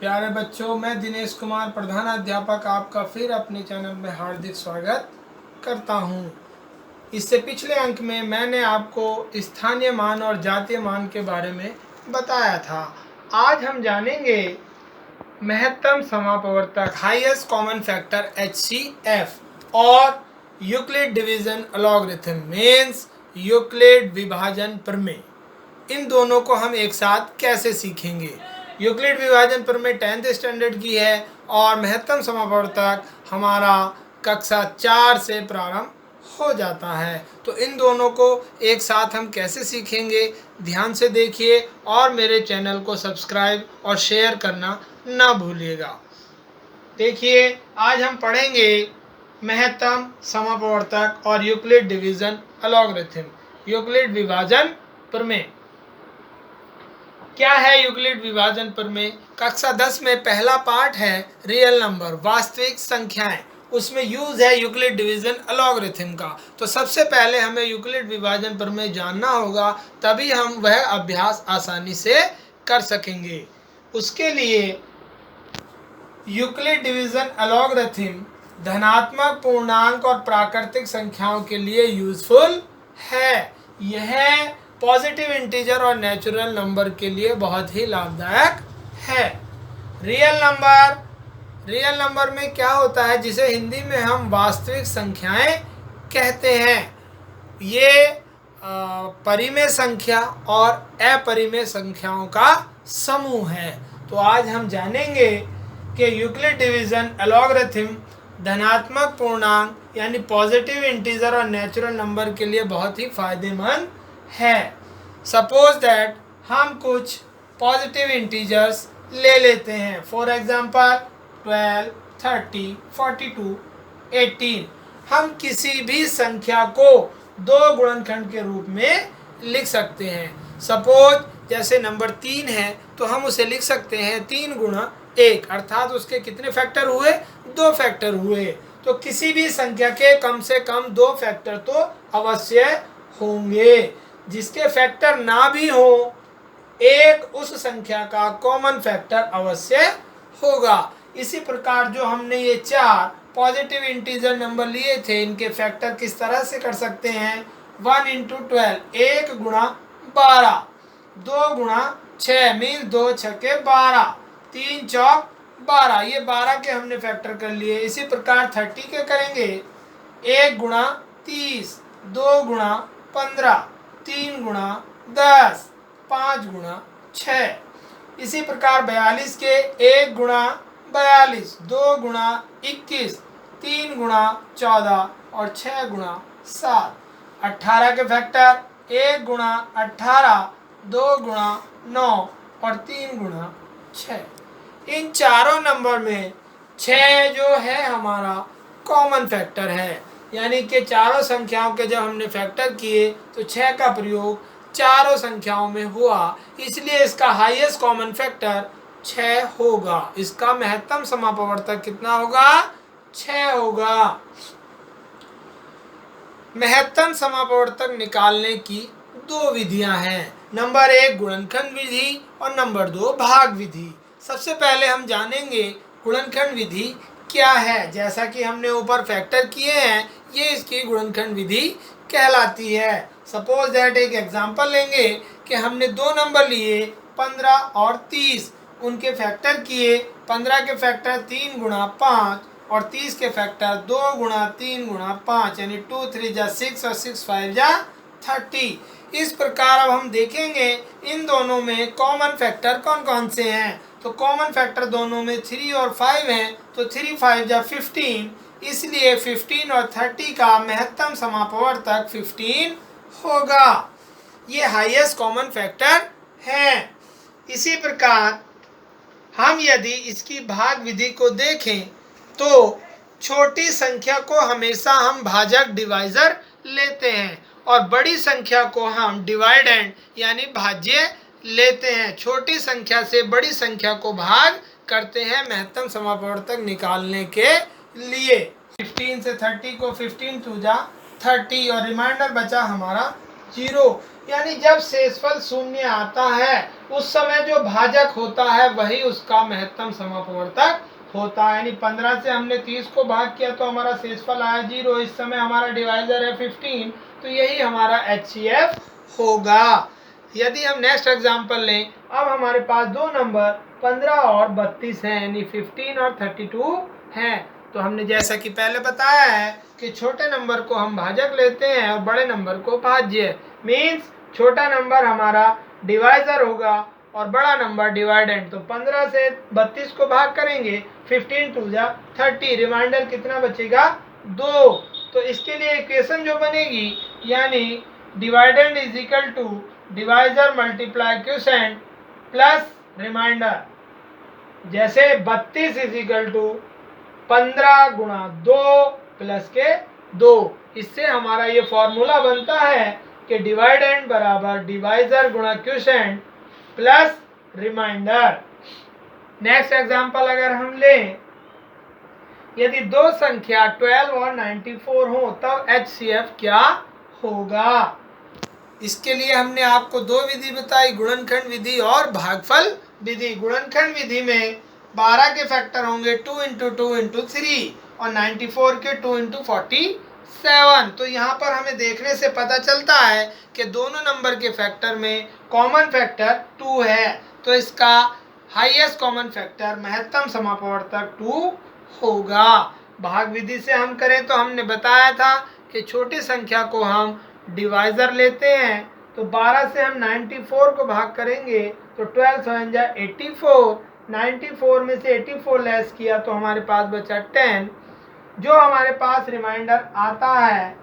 प्यारे बच्चों, मैं दिनेश कुमार प्रधानाध्यापक आपका फिर अपने चैनल में हार्दिक स्वागत करता हूं। इससे पिछले अंक में मैंने आपको स्थानीय मान और जातीय मान के बारे में बताया था। आज हम जानेंगे महत्तम समापवर्तक हाईएस्ट कॉमन फैक्टर HCF और यूक्लिड डिवीजन अलॉगरिथम मीन्स यूक्लिड विभाजन प्रमेय। इन दोनों को हम एक साथ कैसे सीखेंगे। यूक्लिड विभाजन प्रमेय 10th स्टैंडर्ड की है और महत्तम समापवर्तक हमारा कक्षा 4 से प्रारंभ हो जाता है। तो इन दोनों को एक साथ हम कैसे सीखेंगे, ध्यान से देखिए और मेरे चैनल को सब्सक्राइब और शेयर करना ना भूलिएगा। देखिए, आज हम पढ़ेंगे महत्तम समापवर्तक और यूक्लिड डिवीजन अलॉगरिथम, यूक्लिड विभाजन प्रमेय। क्या है यूक्लिड विभाजन प्रमेय? कक्षा 10 में पहला पार्ट है रियल नंबर, वास्तविक संख्याएं, उसमें यूज है यूक्लिड डिवीजन अलॉगरिथम का। तो सबसे पहले हमें यूक्लिड विभाजन प्रमेय जानना होगा, तभी हम वह अभ्यास आसानी से कर सकेंगे। उसके लिए यूक्लिड डिवीजन अलॉगरिथम धनात्मक पूर्णांक और प्राकृतिक संख्याओं के लिए यूजफुल है। यह पॉजिटिव इंटीजर और नेचुरल नंबर के लिए बहुत ही लाभदायक है। रियल नंबर में क्या होता है, जिसे हिंदी में हम वास्तविक संख्याएं कहते हैं। ये परिमेय संख्या और अपरिमेय संख्याओं का समूह है। तो आज हम जानेंगे कि यूक्लिड डिवीजन अलॉगरिथम धनात्मक पूर्णांक यानी पॉजिटिव इंटीजर और नेचुरल नंबर के लिए बहुत ही फायदेमंद है। सपोज दैट हम कुछ पॉजिटिव इंटीजर्स ले लेते हैं, फॉर एग्जांपल 12, 30, 42, 18। हम किसी भी संख्या को दो गुणनखंड के रूप में लिख सकते हैं। सपोज जैसे नंबर 3 है तो हम उसे लिख सकते हैं 3 गुणा 1, अर्थात उसके कितने फैक्टर हुए? 2 फैक्टर हुए। तो किसी भी संख्या के कम से कम 2 फैक्टर तो अवश्य होंगे। जिसके फैक्टर ना भी हो, एक उस संख्या का कॉमन फैक्टर अवश्य होगा। इसी प्रकार जो हमने ये 4 पॉजिटिव इंटीजर नंबर लिए थे, इनके फैक्टर किस तरह से कर सकते हैं? 1 × 12, 1 गुणा 12, 2 गुणा 6 मीन्स 2 छक्के 12, 3 चौक 12, ये 12 के हमने फैक्टर कर लिए। इसी प्रकार 30 के करेंगे, 1 गुणा 30, 2 गुणा 15, 3 गुणा 10, 5 गुणा 6। इसी प्रकार 42 के 1 गुणा 42, 2 गुणा 21, 3 गुणा 14 और 6 गुणा 7। 18 के फैक्टर 1 गुणा 18, 2 गुणा 9 और 3 गुणा 6। इन चारों नंबर में 6 जो है हमारा कॉमन फैक्टर है, यानी कि चारों संख्याओं के जब हमने फैक्टर किए तो 6 का प्रयोग चारों संख्याओं में हुआ, इसलिए इसका हाईएस्ट कॉमन फैक्टर 6 होगा। इसका महत्तम समापवर्तक कितना होगा? 6 होगा। महत्तम समापवर्तक निकालने की 2 विधियां हैं, नंबर 1 गुणनखंड विधि और नंबर 2 भाग विधि। सबसे पहले हम जानेंगे गुणनखंड विधि क्या है। जैसा कि हमने ऊपर फैक्टर किए हैं, ये इसकी गुणनखंड विधि कहलाती है। सपोज दैट एक एग्जांपल लेंगे कि हमने 2 नंबर लिए 15 और 30, उनके फैक्टर किए। 15 के फैक्टर 3 गुणा 5 और 30 के फैक्टर 2 गुणा 3 गुणा 5, यानी 2 3 जा 6 और 6 5 जा 30। इस प्रकार अब हम देखेंगे इन दोनों में कॉमन फैक्टर कौन कौन से हैं। तो कॉमन फैक्टर दोनों में 3 और 5 हैं, तो 3 5 जा 15, इसलिए 15 और 30 का महत्तम समापवर्तक 15 होगा। ये हाईएस्ट कॉमन फैक्टर है। इसी प्रकार हम यदि इसकी भाग विधि को देखें तो छोटी संख्या को हमेशा हम भाजक डिवाइजर लेते हैं और बड़ी संख्या को हम डिवाइडेंड यानी भाज्य लेते हैं। छोटी संख्या से बड़ी संख्या को भाग करते हैं महत्तम समापवर्तक निकालने के लिए। 15 से 30 को 15 2 जा 30 और रिमाइंडर बचा हमारा 0। यानी जब शेषफल शून्य आता है उस समय जो भाजक होता है वही उसका महत्तम समापवर्तक होता है। यानी 15 से हमने 30 को भाग किया तो हमारा शेषफल आया 0। इस समय हमारा डिवाइजर है 15, तो यही हमारा HCF होगा। यदि हम नेक्स्ट एग्जांपल लें, अब हमारे पास दो नंबर 15 और 32 हैं, यानी 15 और 32 हैं। तो हमने जैसा कि पहले बताया है कि छोटे नंबर को हम भाजक लेते हैं और बड़े नंबर को भाज्य। मीन्स छोटा नंबर हमारा डिवाइजर होगा और बड़ा नंबर डिवाइडेंड। तो 15 से 32 को भाग करेंगे, 15 2 जा 30, रिमाइंडर कितना बचेगा 2। तो इसके लिए इक्वेशन जो बनेगी, यानी dividend is equal to divisor multiply quotient plus remainder. जैसे 32 इज इक्वल टू 15 गुणा 2 प्लस के 2। इससे हमारा ये फॉर्मूला बनता है कि डिवाइडेंड बराबर डिवाइजर गुणा quotient plus remainder. Next example अगर हम लें, यदि दो संख्या 12 और 94 हो तब HCF क्या होगा। इसके लिए हमने आपको दो विधि बताई, गुणनखंड विधि और भागफल विधि। गुणनखंड विधि में 12 के फैक्टर होंगे 2 × 2 × 3 और 94 के 2 × 47। तो यहाँ पर हमें देखने से पता चलता है कि दोनों नंबर के फैक्टर में कॉमन फैक्टर 2 है, तो इसका हाईएस्ट कॉमन फैक्टर महत्तम समापवर्तक 2 होगा। भाग विधि से हम करें तो हमने बताया था कि छोटी संख्या को हम डिवाइजर लेते हैं, तो 12 से हम 94 को भाग करेंगे तो 12 7 जा 84, 94 में से 84 लेस किया तो हमारे पास बचा 10। जो हमारे पास रिमाइंडर आता है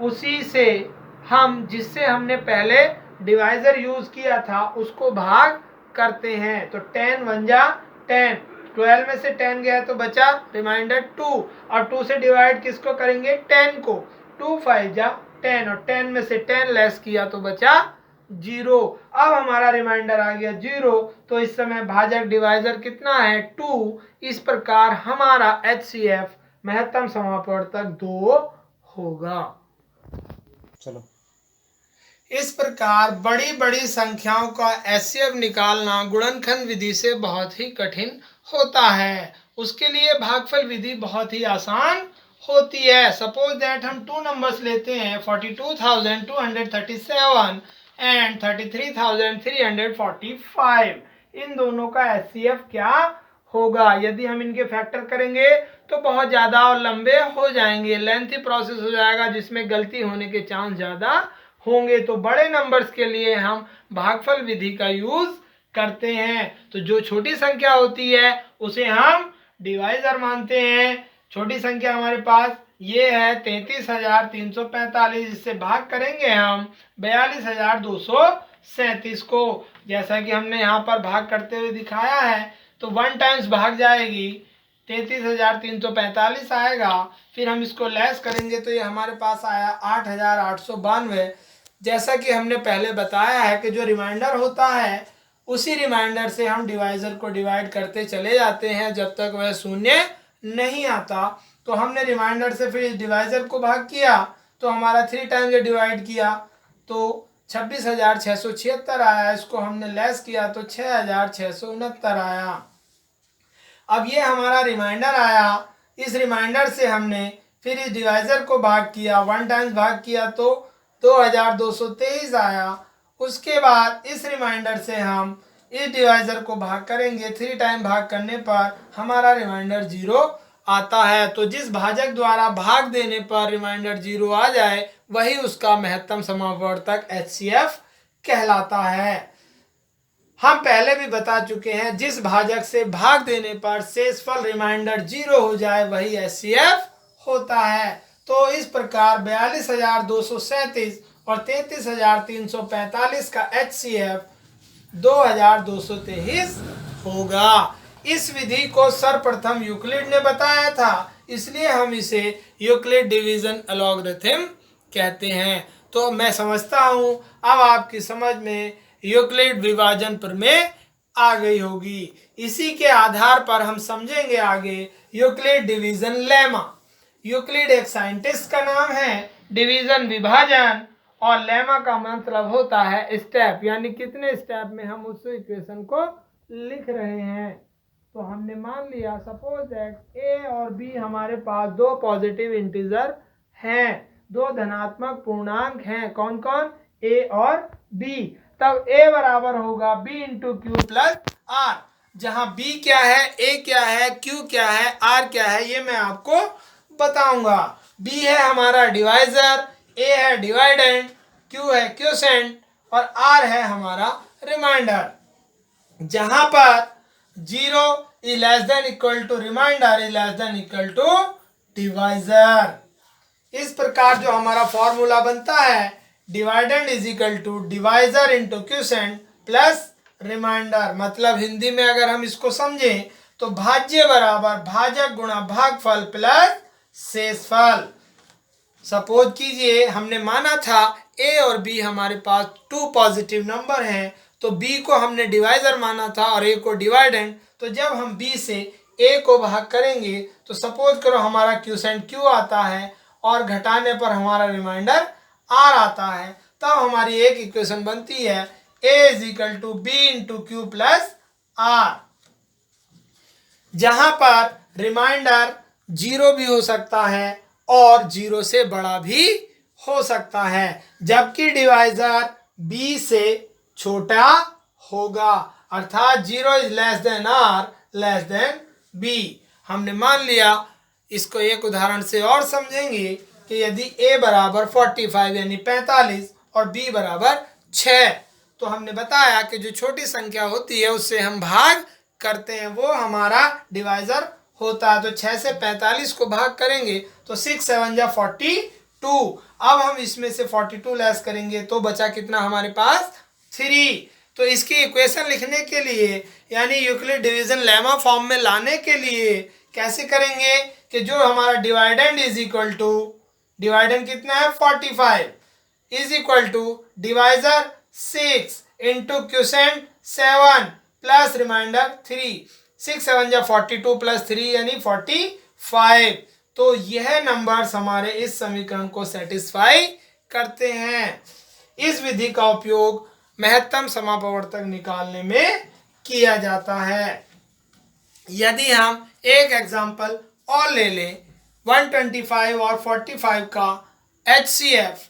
उसी से हम, जिससे हमने पहले डिवाइजर यूज किया था, उसको भाग करते हैं। तो 10 1 जा 10, 12 में से 10 गया तो बचा रिमाइंडर 2, और 2 से डिवाइड किसको करेंगे 10 को, 2 5 जा 10, और 10 में से 10 लेस किया तो बचा 0। अब हमारा रिमाइंडर आ गया 0, तो इस समय भाजक डिवाइजर कितना है 2। इस प्रकार हमारा HCF महत्तम समापवर्तक 2 होगा। चलो, इस प्रकार बड़ी बड़ी संख्याओं का HCF निकालना गुणनखंड विधि से बहुत ही कठिन होता है। उसके लिए भागफल विधि बहुत ही आसान होती है। सपोज दैट हम 2 नंबर्स लेते हैं 42,237 एंड 33,345। इन दोनों का HCF क्या होगा। यदि हम इनके फैक्टर करेंगे तो बहुत ज़्यादा और लंबे हो जाएंगे, लेंथी प्रोसेस हो जाएगा, जिसमें गलती होने के चांस ज़्यादा होंगे। तो बड़े नंबर्स के लिए हम भागफल विधि का यूज करते हैं। तो जो छोटी संख्या होती है उसे हम डिवाइजर मानते हैं। छोटी संख्या हमारे पास ये है 33,345, इससे भाग करेंगे हम 42,237 को। जैसा कि हमने यहाँ पर भाग करते हुए दिखाया है, तो 1 टाइम्स भाग जाएगी 33,345 आएगा, फिर हम इसको लेस करेंगे तो ये हमारे पास आया 8,892। जैसा कि हमने पहले बताया है कि जो रिमाइंडर होता है उसी रिमाइंडर से हम डिवाइजर को डिवाइड करते चले जाते हैं जब तक वह शून्य नहीं आता। तो हमने रिमाइंडर से फिर इस डिवाइजर को भाग किया तो हमारा 3 टाइम्स डिवाइड किया तो 26,676 आया। इसको हमने लेस किया तो 6,669 आया। अब ये हमारा रिमाइंडर आया, इस रिमाइंडर से हमने फिर इस डिवाइजर को भाग किया, 1 टाइम्स भाग किया तो 2,223 आया। उसके बाद इस रिमाइंडर से हम इस डिवाइजर को भाग करेंगे, 3 टाइम भाग करने पर हमारा रिमाइंडर 0 आता है। तो जिस भाजक द्वारा भाग देने पर रिमाइंडर 0 आ जाए वही उसका महत्तम समापवर्तक HCF कहलाता है। हम पहले भी बता चुके हैं, जिस भाजक से भाग देने पर शेषफल रिमाइंडर 0 हो जाए वही HCF होता है। तो इस प्रकार 42,237 और 33,345 का HCF 2,223 होगा। इस विधि को सर्वप्रथम यूक्लिड ने बताया था, इसलिए हम इसे यूक्लिड डिवीजन एल्गोरिथम कहते हैं। तो मैं समझता हूँ अब आपकी समझ में यूक्लिड विभाजन प्रमेय आ गई होगी। इसी के आधार पर हम समझेंगे आगे यूक्लिड डिवीजन लेमा। यूक्लिड एक साइंटिस्ट का नाम है, डिवीजन विभाजन और लेमा का मतलब होता है स्टेप, यानी कितने स्टेप में हम उस इक्वेशन को लिख रहे हैं। तो हमने मान लिया सपोज दैट ए और बी हमारे पास दो पॉजिटिव इंटीजर हैं, दो धनात्मक पूर्णांक हैं, कौन कौन, ए और बी। तब ए बराबर होगा B into Q plus R, जहां बी क्या है, ए क्या है, क्यू क्या है, आर क्या है, ये मैं आपको बताऊंगा। बी है हमारा डिवाइजर, ए है डिवाइडेंड, क्यू है क्वोशेंट और आर है हमारा रिमाइंडर। जहां पर 0 is less than equal to remainder is less than equal to divisor। इस प्रकार जो हमारा फॉर्मूला बनता है, dividend is equal to divisor into quotient plus remainder. मतलब हिंदी में अगर हम इसको समझें तो भाज्य बराबर भाजक गुणा भागफल प्लस शेषफल। सपोज कीजिए हमने माना था ए और बी हमारे पास टू पॉजिटिव नंबर हैं, तो बी को हमने डिवाइजर माना था और ए को डिवाइडेंड। तो जब हम बी से ए को भाग करेंगे तो सपोज करो हमारा क्वोशेंट क्यू आता है और घटाने पर हमारा रिमाइंडर आर आता है, तब हमारी एक इक्वेशन बनती है A is equal to B into Q plus R, जहां पर रिमाइंडर 0 भी हो सकता है और 0 से बड़ा भी हो सकता है, जबकि डिवाइजर b से छोटा होगा, अर्थात 0 is less than R less than b। हमने मान लिया, इसको एक उदाहरण से और समझेंगे कि यदि a बराबर 45 यानी 45 और b बराबर 6, तो हमने बताया कि जो छोटी संख्या होती है उससे हम भाग करते हैं, वो हमारा डिवाइजर होता है। तो 6 से 45 को भाग करेंगे तो 6 7 जा 42। अब हम इसमें से 42 लेस करेंगे तो बचा कितना हमारे पास 3। तो इसकी इक्वेशन लिखने के लिए यानी यूक्लिड डिवीजन लेमा फॉर्म में लाने के लिए कैसे करेंगे कि जो हमारा dividend is equal to, dividend कितना है 45 is equal to divisor 6 into quotient 7 plus remainder 3। 6 7 जा 42 प्लस 3 यानी 45। तो यह नंबर्स हमारे इस समीकरण को सेटिस्फाई करते हैं। इस विधि का उपयोग महत्तम समापवर्तक निकालने में किया जाता है। यदि हम एक एग्जाम्पल और ले लें, 125 और 45 का HCF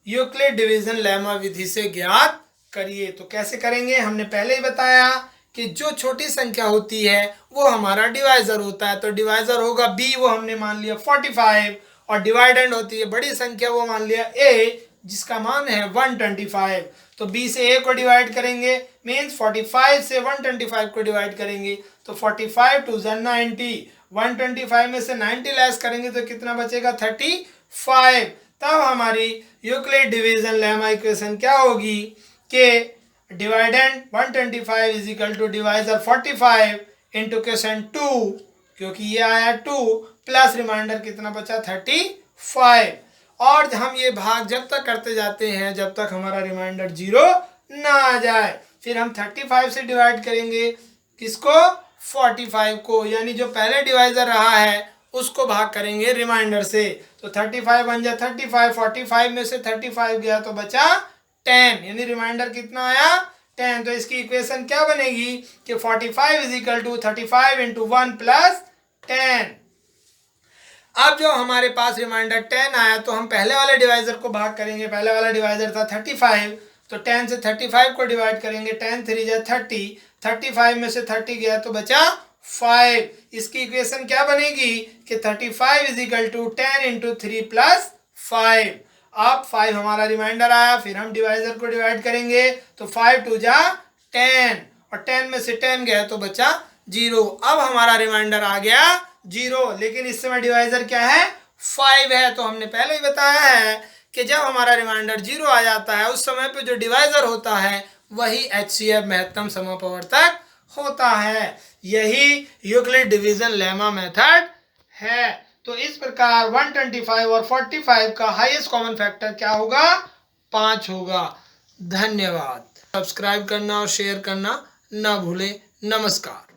यूक्लिड डिवीजन लेमा विधि से ज्ञात करिए। तो कैसे करेंगे, हमने पहले ही बताया कि जो छोटी संख्या होती है वो हमारा डिवाइजर होता है, तो डिवाइजर होगा b, वो हमने मान लिया 45, और डिवाइडेंड होती है बड़ी संख्या, वो मान लिया a जिसका मान है 125। तो b से a को डिवाइड करेंगे मीन्स 45 से 125 को डिवाइड करेंगे तो 45 2 90, 125 में से 90 लेस करेंगे तो कितना बचेगा 35। तब हमारी यूक्लिड डिवीजन लेमा इक्वेशन क्या होगी कि dividend 125 is equal to divisor 45 into quotient 2, क्योंकि ये आया 2 प्लस रिमाइंडर कितना बचा 35। और हम ये भाग जब तक करते जाते हैं जब तक हमारा रिमाइंडर 0 ना आ जाए। फिर हम 35 से डिवाइड करेंगे किसको, 45 को, यानी जो पहले डिवाइजर रहा है उसको भाग करेंगे रिमाइंडर से। तो 35 बन जाए 35, 45 में से 35 गया तो बचा 10, यानी रिमाइंडर कितना आया 10। तो इसकी इक्वेशन क्या बनेगी कि 45 is equal to 35 into 1 plus 10। अब जो हमारे पास रिमाइंडर 10 आया तो हम पहले वाले डिवाइजर को भाग करेंगे, पहले वाला डिवाइजर था 35, तो 10 से 35 को डिवाइड करेंगे, 10 3 जा 30, 35 में से 30 गया तो बचा 5। इसकी इक्वेशन क्या बनेगी कि 35 is equal to 10 into 3 plus 5। अब 5 हमारा रिमाइंडर आया, फिर हम डिवाइजर को डिवाइड करेंगे तो 5 2 जा 10 और 10 में से 10 गया तो बचा 0। अब हमारा रिमाइंडर आ गया 0, लेकिन इस समय डिवाइजर क्या है 5 है। तो हमने पहले ही बताया है कि जब हमारा रिमाइंडर 0 आ जाता है उस समय पे जो डिवाइजर होता है वही HCF महत्तम समापवर्तक होता है। यही यूक्लिड डिवीजन लेमा मेथड है। तो इस प्रकार 125 और 45 का हाईएस्ट कॉमन फैक्टर क्या होगा 5 होगा। धन्यवाद। सब्सक्राइब करना और शेयर करना ना भूलें। नमस्कार।